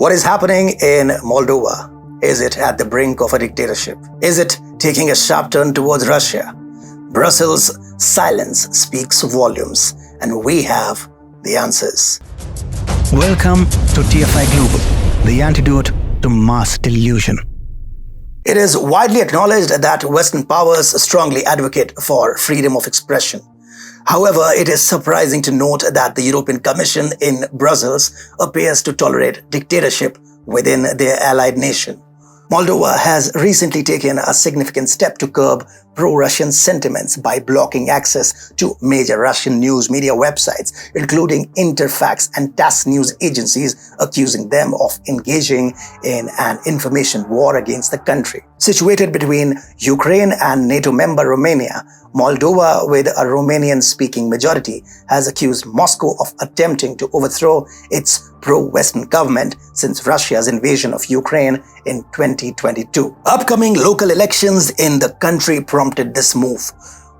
What is happening in Moldova? Is it at the brink of a dictatorship? Is it taking a sharp turn towards Russia? Brussels' silence speaks volumes, and we have the answers. Welcome to TFIGlobal, the antidote to mass delusion. It is widely acknowledged that Western powers strongly advocate for freedom of expression. However, it is surprising to note that the European Commission in Brussels appears to tolerate dictatorship within their allied nation. Moldova has recently taken a significant step to curb pro-Russian sentiments by blocking access to major Russian news media websites, including Interfax and TASS news agencies, accusing them of engaging in an information war against the country. Situated between Ukraine and NATO member Romania, Moldova, with a Romanian-speaking majority, has accused Moscow of attempting to overthrow its pro-Western government since Russia's invasion of Ukraine in 2022. Upcoming local elections in the country prompted this move.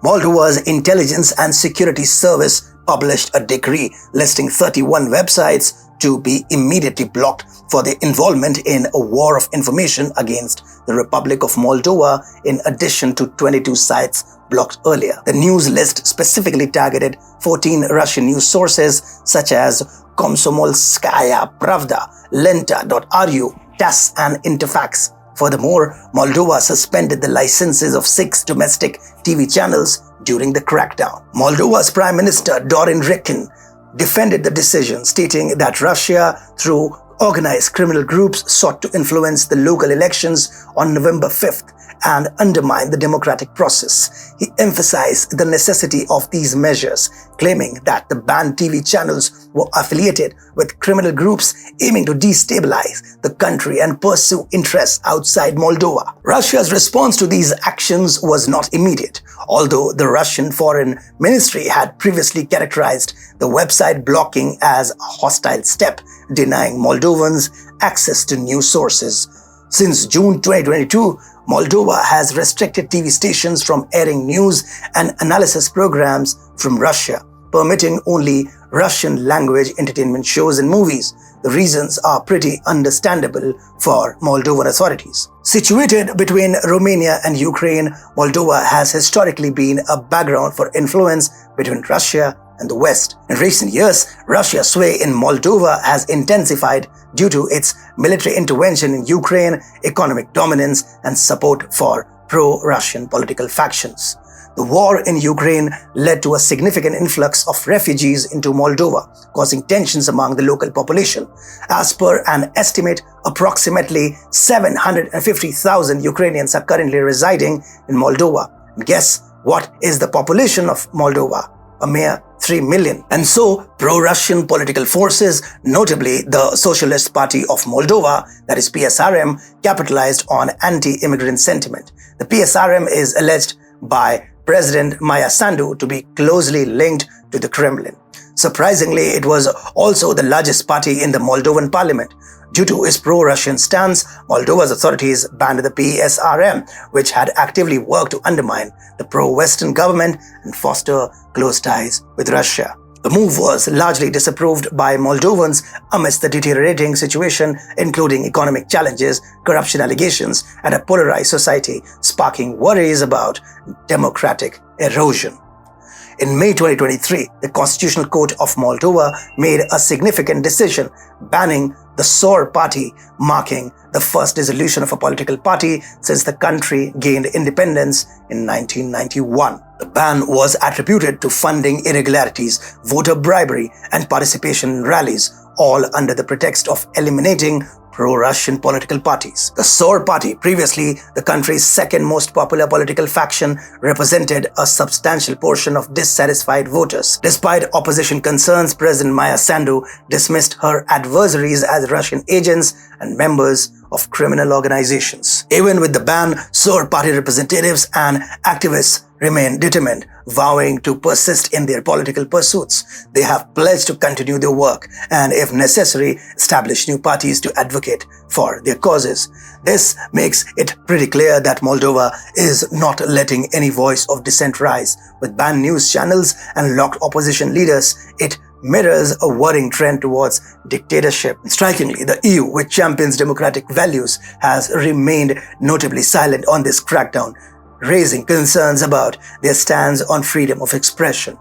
Moldova's Intelligence and Security Service published a decree listing 31 websites to be immediately blocked for their involvement in a war of information against the Republic of Moldova, in addition to 22 sites blocked earlier. The news list specifically targeted 14 Russian news sources such as Komsomolskaya Pravda, Lenta.ru, TASS and Interfax. Furthermore, Moldova suspended the licenses of 6 domestic TV channels during the crackdown. Moldova's Prime Minister Dorin Rekin defended the decision, stating that Russia, through organized criminal groups, sought to influence the local elections on November 5th and undermine the democratic process. He emphasized the necessity of these measures, claiming that the banned TV channels were affiliated with criminal groups aiming to destabilize the country and pursue interests outside Moldova. Russia's response to these actions was not immediate, although the Russian Foreign Ministry had previously characterized the website blocking as a hostile step, denying Moldovans access to news sources. Since June 2022, Moldova has restricted TV stations from airing news and analysis programs from Russia, permitting only Russian-language entertainment shows and movies. The reasons are pretty understandable for Moldovan authorities. Situated between Romania and Ukraine, Moldova has historically been a background for influence between Russia and the West. In recent years, Russia's sway in Moldova has intensified due to its military intervention in Ukraine, economic dominance, and support for pro-Russian political factions. The war in Ukraine led to a significant influx of refugees into Moldova, causing tensions among the local population. As per an estimate, approximately 750,000 Ukrainians are currently residing in Moldova. Guess what is the population of Moldova? A mere 3 million. And so, pro-Russian political forces, notably the Socialist Party of Moldova, that is PSRM, capitalized on anti-immigrant sentiment. The PSRM is alleged by President Maia Sandu to be closely linked to the Kremlin. Surprisingly, it was also the largest party in the Moldovan parliament. Due to its pro-Russian stance, Moldova's authorities banned the PSRM, which had actively worked to undermine the pro-Western government and foster close ties with Russia. The move was largely disapproved by Moldovans amidst the deteriorating situation, including economic challenges, corruption allegations, and a polarized society, sparking worries about democratic erosion. In May 2023, the Constitutional Court of Moldova made a significant decision banning the SOR party, marking the first dissolution of a political party since the country gained independence in 1991. The ban was attributed to funding irregularities, voter bribery, and participation in rallies, all under the pretext of eliminating pro-Russian political parties. The SOR party, previously the country's second most popular political faction, represented a substantial portion of dissatisfied voters. Despite opposition concerns, President Maia Sandu dismissed her adversaries as Russian agents and members of criminal organizations. Even with the ban, SOR party representatives and activists remain determined, vowing to persist in their political pursuits. They have pledged to continue their work and, if necessary, establish new parties to advocate for their causes. This makes it pretty clear that Moldova is not letting any voice of dissent rise. With banned news channels and locked opposition leaders, it mirrors a worrying trend towards dictatorship. Strikingly, the EU, which champions democratic values, has remained notably silent on this crackdown, raising concerns about their stance on freedom of expression.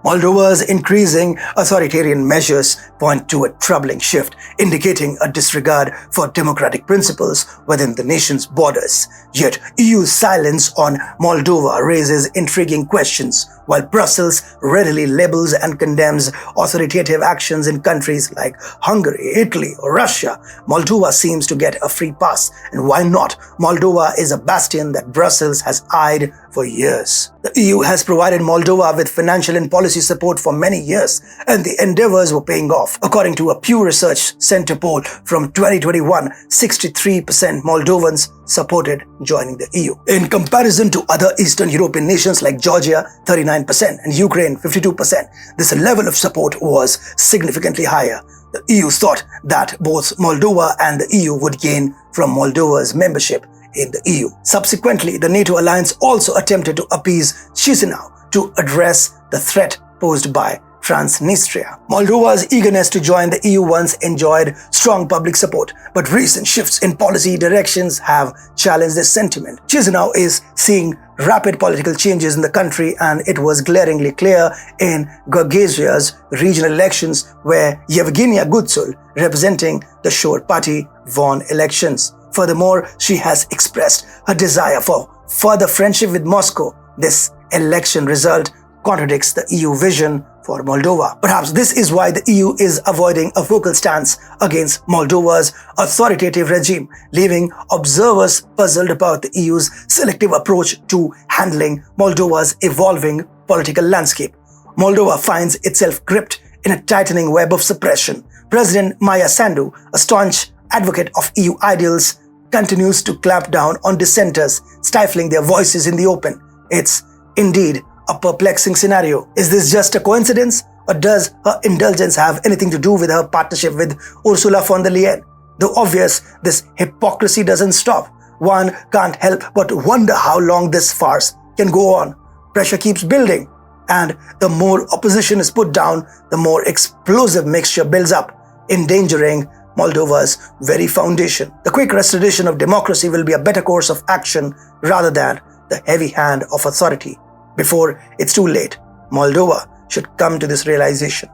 Moldova's increasing authoritarian measures point to a troubling shift, indicating a disregard for democratic principles within the nation's borders. Yet, EU's silence on Moldova raises intriguing questions. While Brussels readily labels and condemns authoritative actions in countries like Hungary, Italy, or Russia, Moldova seems to get a free pass. And why not? Moldova is a bastion that Brussels has eyed for years. The EU has provided Moldova with financial and policy support for many years, and the endeavors were paying off. According to a Pew Research Center poll from 2021, 63% Moldovans supported joining the EU. In comparison to other Eastern European nations like Georgia, 39%, and Ukraine, 52%, this level of support was significantly higher. The EU thought that both Moldova and the EU would gain from Moldova's membership in the EU. Subsequently, the NATO alliance also attempted to appease Chisinau to address the threat posed by Transnistria. Moldova's eagerness to join the EU once enjoyed strong public support, but recent shifts in policy directions have challenged this sentiment. Chisinau is seeing rapid political changes in the country, and it was glaringly clear in Gagauz's regional elections, where Yevgenia Gutsul, representing the Shor party, won elections. Furthermore, she has expressed her desire for further friendship with Moscow. This election result contradicts the EU vision for Moldova. Perhaps this is why the EU is avoiding a vocal stance against Moldova's authoritative regime, leaving observers puzzled about the EU's selective approach to handling Moldova's evolving political landscape. Moldova finds itself gripped in a tightening web of suppression. President Maia Sandu, a staunch advocate of EU ideals, continues to clamp down on dissenters, stifling their voices in the open. It's indeed a perplexing scenario. Is this just a coincidence, or does her indulgence have anything to do with her partnership with Ursula von der Leyen? Though obvious, this hypocrisy doesn't stop. One can't help but wonder how long this farce can go on. Pressure keeps building, and the more opposition is put down, the more explosive mixture builds up, endangering Moldova's very foundation. The quick restoration of democracy will be a better course of action rather than the heavy hand of authority. Before it's too late, Moldova should come to this realization.